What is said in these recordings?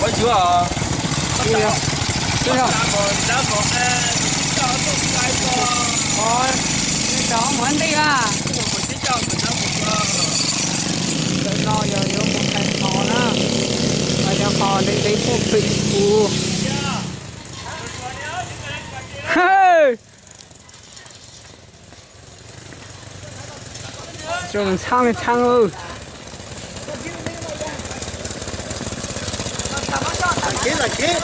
Có chưa à? Chưa không? Chưa không? Rồi, chó muốn đi à? Đợi lo giờ vô một cái kho đó. Ở trong kho đi đi phụ bị phụ. Hey! Chúng sang ơi. Chết là chết.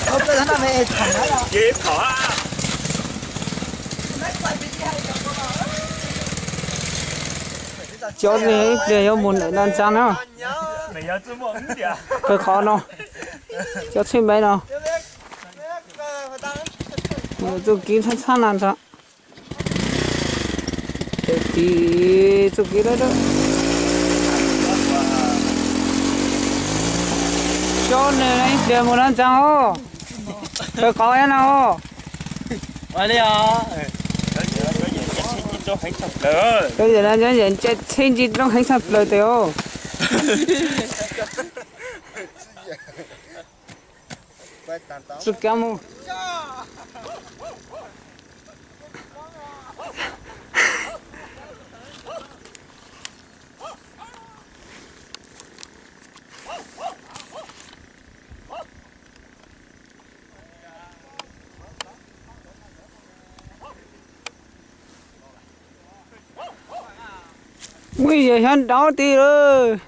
Không có thằng này thằng đó đâu. Chết khó. Chỗ gì để cho muốn lại đàn chăn không? Mày nhớ chú mộng gì à? Cái khó nào? Chỗ xin mấy nào? Tôi kín thân thân làm sao? Thì tôi kín đó đó. Chỗ này để muốn đàn chăn không? Cái khó em nào? Ở đây à? Bây giờ là nhân chết xin gì trong hành sắp lời tiêu. Sự cảm ơn. Bây giờ hắn đau tí rồi.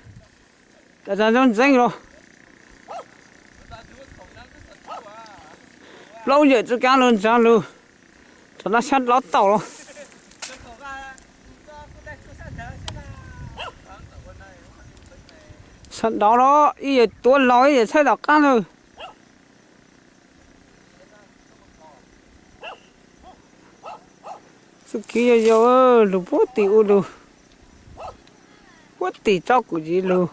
Đã ra trong danh rồi. Lâu giờ tôi cá luôn ra luôn. Cho nó sát lót tàu rồi. Sát đó đó. Ý giờ tôi nói giờ thấy đọc cá rồi. Sự kia giờ lục bố tiểu luôn. Quất tỉ cho của gì luôn.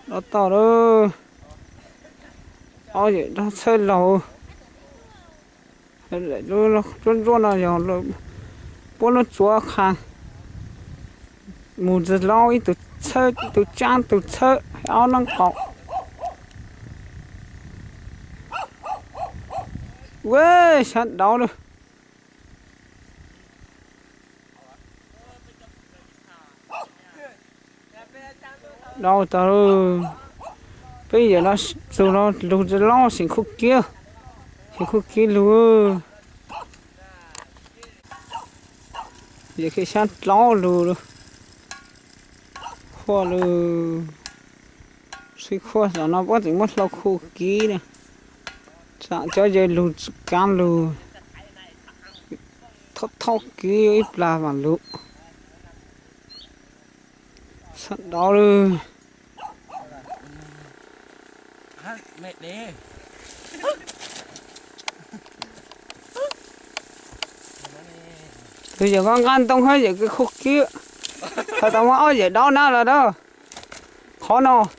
Nó to đó. Ôi vậy nó chơi lâu. Lại nó rôn là dòng rồi. Bố nó chúa khang. Mù giật lo ý tụi chơi, tụi chan, tụi chơi. Áo nâng cọc. Quê, sẵn đau rồi. Đâu tao bây giờ nó dù nó lụt lo xin khúc kia luôn giờ khi sát lo luôn khoa luôn suy khoa sao nó có thể mất lâu khúc kia nè sao cho giờ lụt cam luôn thóc kia ít là mà lụt sát đó luôn Mẹ đi. Bây giờ con gan tông hết vậy cái khúc kia thôi tao nói vậy đó nào là đó khó nào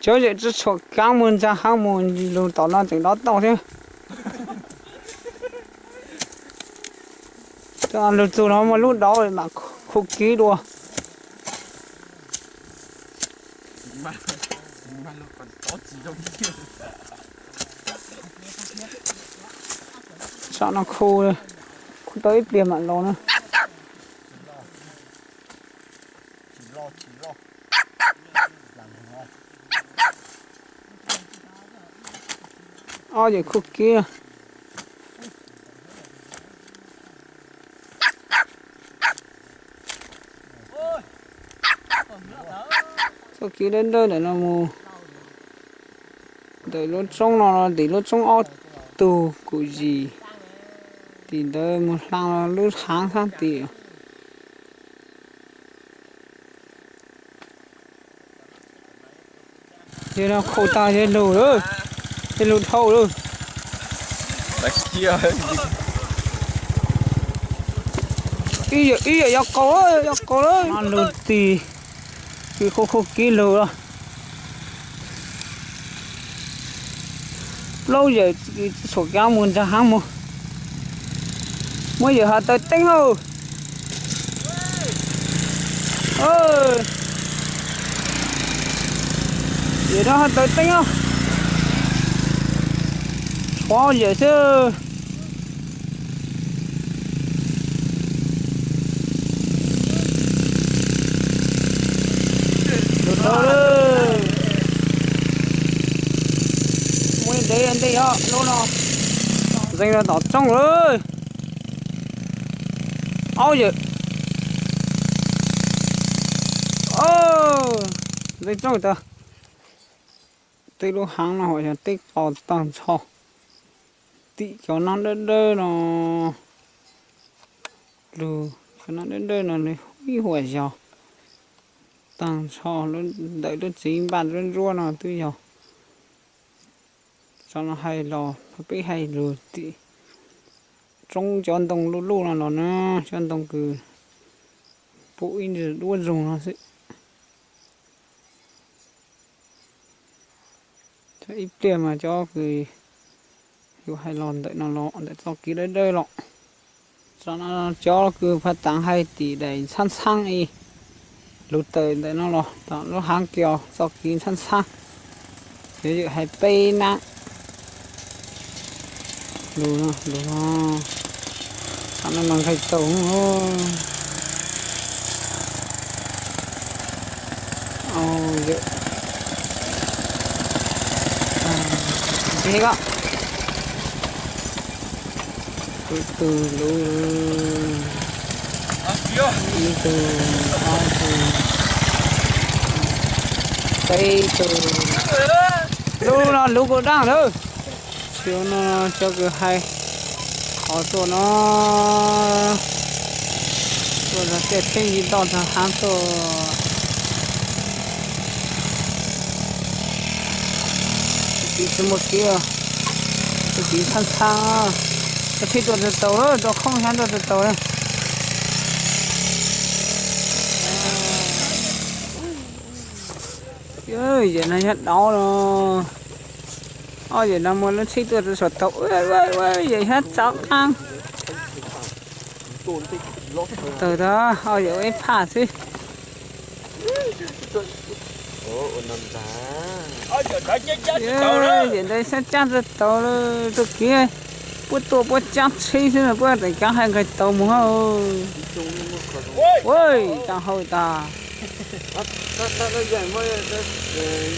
chứ vậy chứ cho căng mơn ra hang mơn luôn tao nói chừng đó tao thế cho ăn được nó mà lúc đó mà khúc kia đùa sao nó khô rồi không tới tiền mà lo nữa ôi vậy khúc kia sau khi đến đây để nó mua để nó trong nó để nó trong ô tô của gì thì đây một tháng lúc tháng tháng tiền giờ nó khô ta giờ lù rồi giờ lù thâu rồi ý giờ giặc có đấy nó lù thì cái khô kilo rồi lâu giờ số kéo muốn ra hàng một mới giờ họ tới tính không ơi giờ đó họ tới tính không khó giờ chứ được rồi mới để anh đi họ luôn nào dây ra tỏ trong rồi ôi giời ô dây trong ta tí lúc hàng nào hỏi là tí có tầng cho tí cho nó đơn đơn nó lù cho nó đơn đơn nó này huy hỏi giờ tầng cho luôn đợi luôn chín bàn luôn rua nó tuy giờ cho nó hay lò phải hay rồi tí trong cho đồng lú lú là nó cho đồng cứ bụi rồi luôn dùng nó sẽ cho ít tiền mà cho cứ cứ hay lòn đợi nó để cho kỹ đấy đây lọ cho nó cho cứ phát tăng 2 tỷ để sẵn sàng đi lụt tới để nó lọ nó hàng kiểu cho kỹ sẵn sàng thế hay pay nè lù nó mang khai tổng dễ thế đó từ lù từ cây từ lù nó lù còn đang nữa chiều nó cho cái hay họ cho nó rồi là cái thêm gì đó là hàng to chỉ một kia chỉ sang sang cái phi đồ tàu đó nó không hàng đồ tàu đấy ơi giờ này hết đó rồi ôi giờ nó muốn nó xí tôi rồi sọt tàu ơi vậy hết chó khang từ đó ôi giờ em phá xí giờ đây sẽ chăn rồi tàu rồi kia bút tua bút chăn xí xí là bút để cá hai cái tàu mua ôi tao hồi ta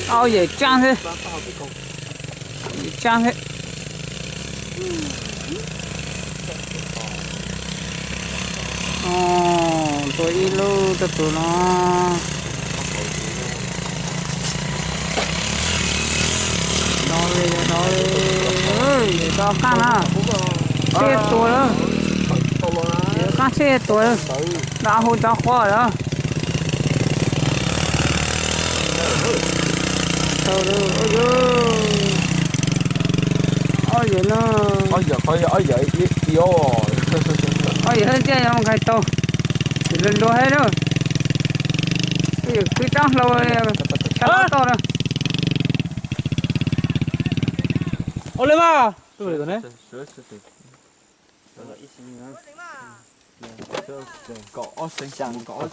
ôi giờ chăn thế trang hết tôi đi lưu cho tụi nó rồi để cho cá na xe tuổi đó cá xe tuổi đã hồi cho khoa đó thôi ôi giời nó ôi giời yêu ôi giời hết chứ không khai to thì lên đua hết rồi bây giờ cứ chắc lâu chắc to rồi ôi lên mà tôi để đấy có sinh sản có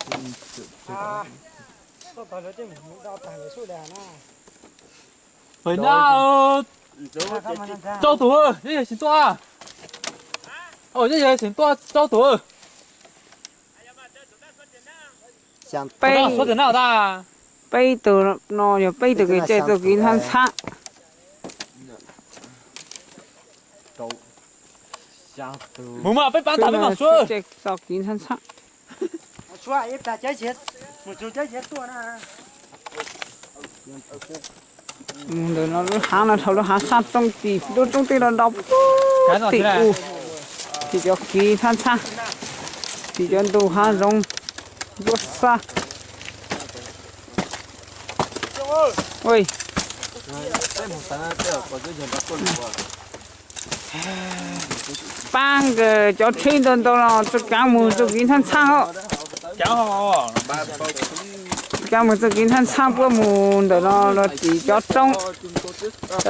phải nào châu tủ ơi đây là xin toa ở đây là xin toa châu tủ ơi bay số tiền nào ta bay từ nó giờ bay từ cái chạy từ cái hàng sáng mù mà bay bán thảm với mặt xuôi chạy từ cái hàng sáng xóa em ta trái chết một số trái chết tua na rồi nó hàng là thầu nó hàng sát trong tỷ đôi trong tỷ là đọc tỷ thì cho kỳ than xa thì cho đồ hàng rong rốt xa ôi bang cái cho trên đơn đâu nó cho cá mù cho kỳ than xa họ cá mù cho kỳ than xa bữa mù để nó chỉ cho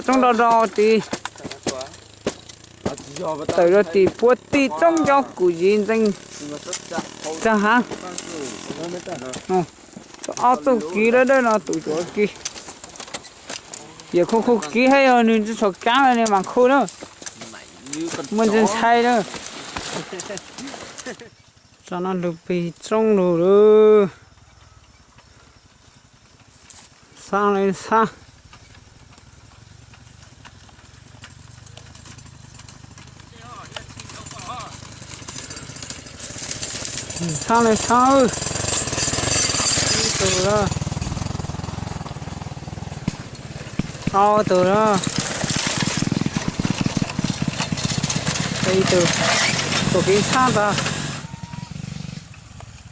trong đó thì tới rồi thì buốt thì trong cho cụ gì danh ra hả cho tụ kí đó đây là tụ chỗ kí giờ không kí hay rồi nên cho cá này mà khô đó mình chân say đó cho nó được bị trong rồi sang lên sang sang lên sang ơi từ đó từ đó đây từ cái sang ta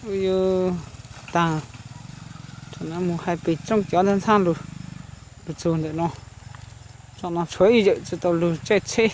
bây giờ ta cho nó một hai bị trong chó thân sang rồi được rồi để nó cho nó chơi vậy cho tao lùi chết chết